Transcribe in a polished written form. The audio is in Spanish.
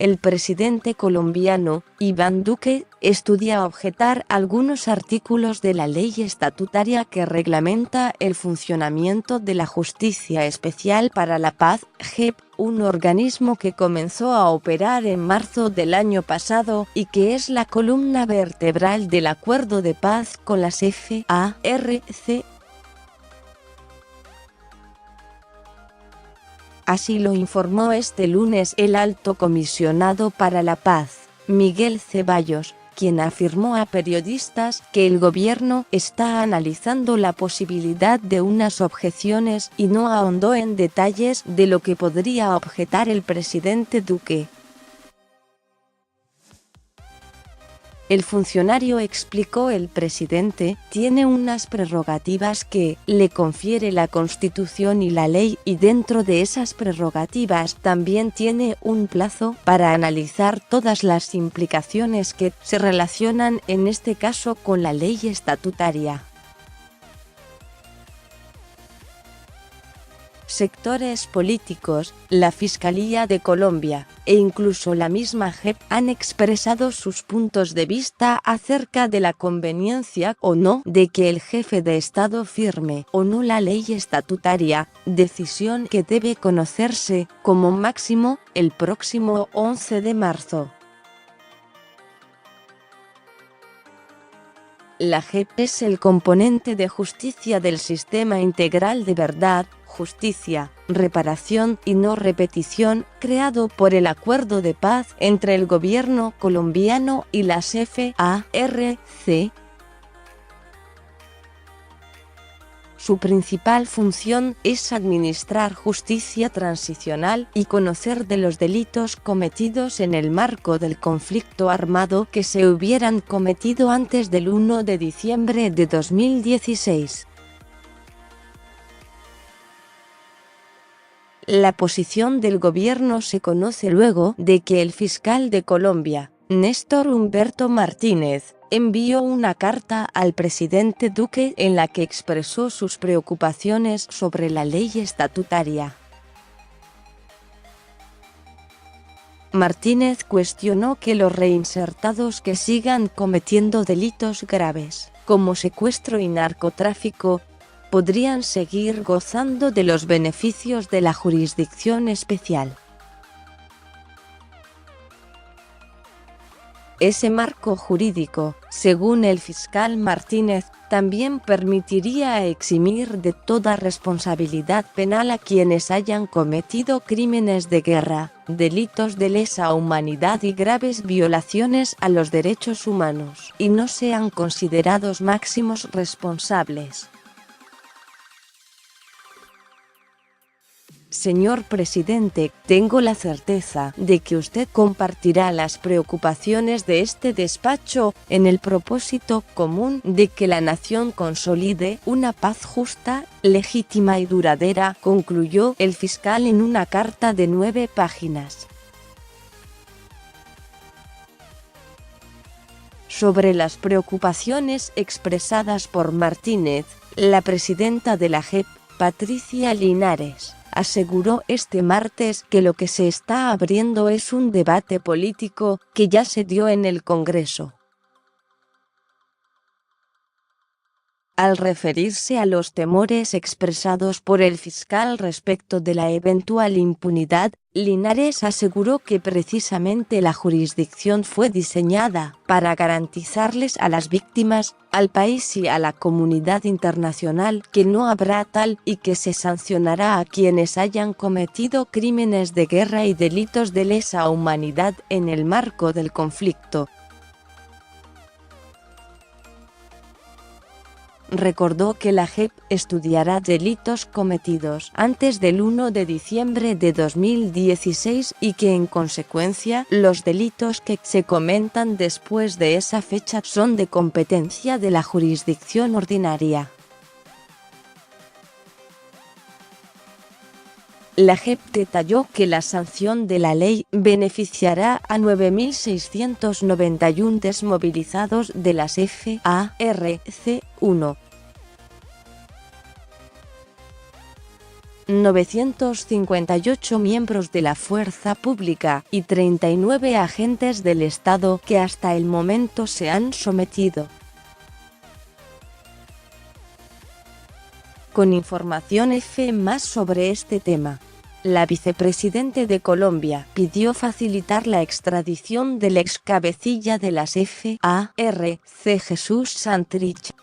el presidente colombiano, Iván Duque, estudia objetar algunos artículos de la ley estatutaria que reglamenta el funcionamiento de la Justicia Especial para la Paz, JEP, un organismo que comenzó a operar en marzo del año pasado y que es la columna vertebral del acuerdo de paz con las FARC. Así lo informó este lunes el alto comisionado para la paz, Miguel Ceballos, quien afirmó a periodistas que el gobierno está analizando la posibilidad de unas objeciones y no ahondó en detalles de lo que podría objetar el presidente Duque. El funcionario explicó: el presidente tiene unas prerrogativas que le confiere la Constitución y la ley, y dentro de esas prerrogativas también tiene un plazo para analizar todas las implicaciones que se relacionan en este caso con la ley estatutaria. Sectores políticos, la Fiscalía de Colombia, e incluso la misma JEP han expresado sus puntos de vista acerca de la conveniencia o no de que el jefe de Estado firme o no la ley estatutaria, decisión que debe conocerse, como máximo, el próximo 11 de marzo. La JEP es el componente de justicia del Sistema Integral de Verdad, Justicia, Reparación y No Repetición, creado por el Acuerdo de Paz entre el gobierno colombiano y las FARC. Su principal función es administrar justicia transicional y conocer de los delitos cometidos en el marco del conflicto armado que se hubieran cometido antes del 1 de diciembre de 2016. La posición del gobierno se conoce luego de que el fiscal de Colombia, Néstor Humberto Martínez, envió una carta al presidente Duque en la que expresó sus preocupaciones sobre la ley estatutaria. Martínez cuestionó que los reinsertados que sigan cometiendo delitos graves, como secuestro y narcotráfico, podrían seguir gozando de los beneficios de la jurisdicción especial. Ese marco jurídico, según el fiscal Martínez, también permitiría eximir de toda responsabilidad penal a quienes hayan cometido crímenes de guerra, delitos de lesa humanidad y graves violaciones a los derechos humanos, y no sean considerados máximos responsables. Señor presidente, tengo la certeza de que usted compartirá las preocupaciones de este despacho en el propósito común de que la nación consolide una paz justa, legítima y duradera, concluyó el fiscal en una carta de 9 páginas. Sobre las preocupaciones expresadas por Martínez, la presidenta de la JEP, Patricia Linares, aseguró este martes que lo que se está abriendo es un debate político que ya se dio en el Congreso. Al referirse a los temores expresados por el fiscal respecto de la eventual impunidad, Linares aseguró que precisamente la jurisdicción fue diseñada para garantizarles a las víctimas, al país y a la comunidad internacional que no habrá tal y que se sancionará a quienes hayan cometido crímenes de guerra y delitos de lesa humanidad en el marco del conflicto. Recordó que la JEP estudiará delitos cometidos antes del 1 de diciembre de 2016 y que en consecuencia los delitos que se cometan después de esa fecha son de competencia de la jurisdicción ordinaria. La JEP detalló que la sanción de la ley beneficiará a 9.691 desmovilizados de las FARC. 958 miembros de la fuerza pública y 39 agentes del Estado que hasta el momento se han sometido. Con información F más sobre este tema. La vicepresidente de Colombia pidió facilitar la extradición del ex cabecilla de las FARC, Jesús Santrich.